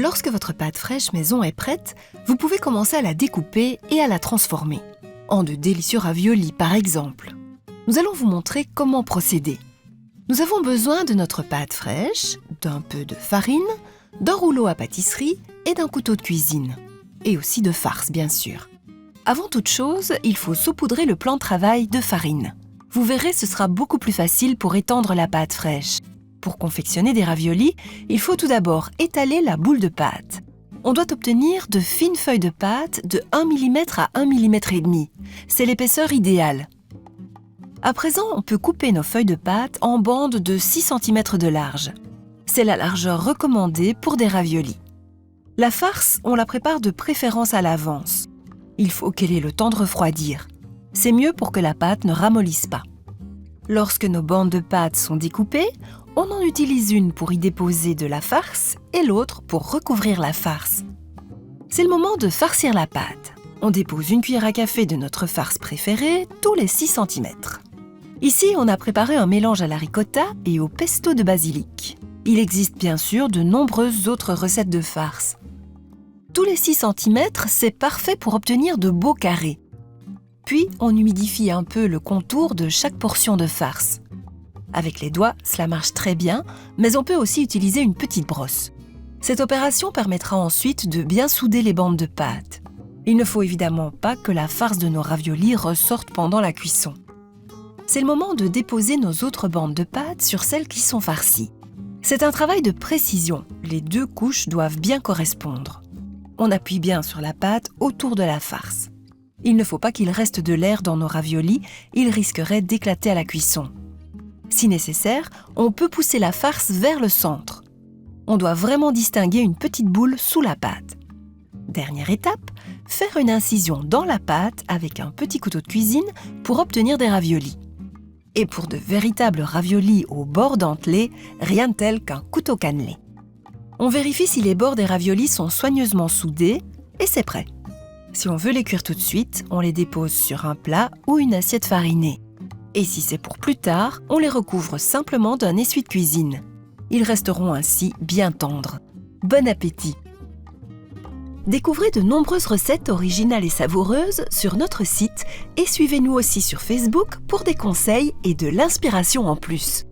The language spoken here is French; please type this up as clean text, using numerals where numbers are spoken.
Lorsque votre pâte fraîche maison est prête, vous pouvez commencer à la découper et à la transformer. En de délicieux raviolis par exemple. Nous allons vous montrer comment procéder. Nous avons besoin de notre pâte fraîche, d'un peu de farine, d'un rouleau à pâtisserie et d'un couteau de cuisine. Et aussi de farce bien sûr. Avant toute chose, il faut saupoudrer le plan de travail de farine. Vous verrez, ce sera beaucoup plus facile pour étendre la pâte fraîche. Pour confectionner des raviolis, il faut tout d'abord étaler la boule de pâte. On doit obtenir de fines feuilles de pâte de 1 mm à 1 mm et demi. C'est l'épaisseur idéale. À présent, on peut couper nos feuilles de pâte en bandes de 6 cm de large. C'est la largeur recommandée pour des raviolis. La farce, on la prépare de préférence à l'avance. Il faut qu'elle ait le temps de refroidir. C'est mieux pour que la pâte ne ramollisse pas. Lorsque nos bandes de pâte sont découpées, on en utilise une pour y déposer de la farce et l'autre pour recouvrir la farce. C'est le moment de farcir la pâte. On dépose une cuillère à café de notre farce préférée tous les 6 cm. Ici, on a préparé un mélange à la ricotta et au pesto de basilic. Il existe bien sûr de nombreuses autres recettes de farce. Tous les 6 cm, c'est parfait pour obtenir de beaux carrés. Puis, on humidifie un peu le contour de chaque portion de farce. Avec les doigts, cela marche très bien, mais on peut aussi utiliser une petite brosse. Cette opération permettra ensuite de bien souder les bandes de pâte. Il ne faut évidemment pas que la farce de nos raviolis ressorte pendant la cuisson. C'est le moment de déposer nos autres bandes de pâte sur celles qui sont farcies. C'est un travail de précision, les 2 couches doivent bien correspondre. On appuie bien sur la pâte autour de la farce. Il ne faut pas qu'il reste de l'air dans nos raviolis, ils risqueraient d'éclater à la cuisson. Si nécessaire, on peut pousser la farce vers le centre. On doit vraiment distinguer une petite boule sous la pâte. Dernière étape, faire une incision dans la pâte avec un petit couteau de cuisine pour obtenir des raviolis. Et pour de véritables raviolis au bord dentelé, rien de tel qu'un couteau cannelé. On vérifie si les bords des raviolis sont soigneusement soudés et c'est prêt. Si on veut les cuire tout de suite, on les dépose sur un plat ou une assiette farinée. Et si c'est pour plus tard, on les recouvre simplement d'un essuie de cuisine. Ils resteront ainsi bien tendres. Bon appétit! Découvrez de nombreuses recettes originales et savoureuses sur notre site et suivez-nous aussi sur Facebook pour des conseils et de l'inspiration en plus.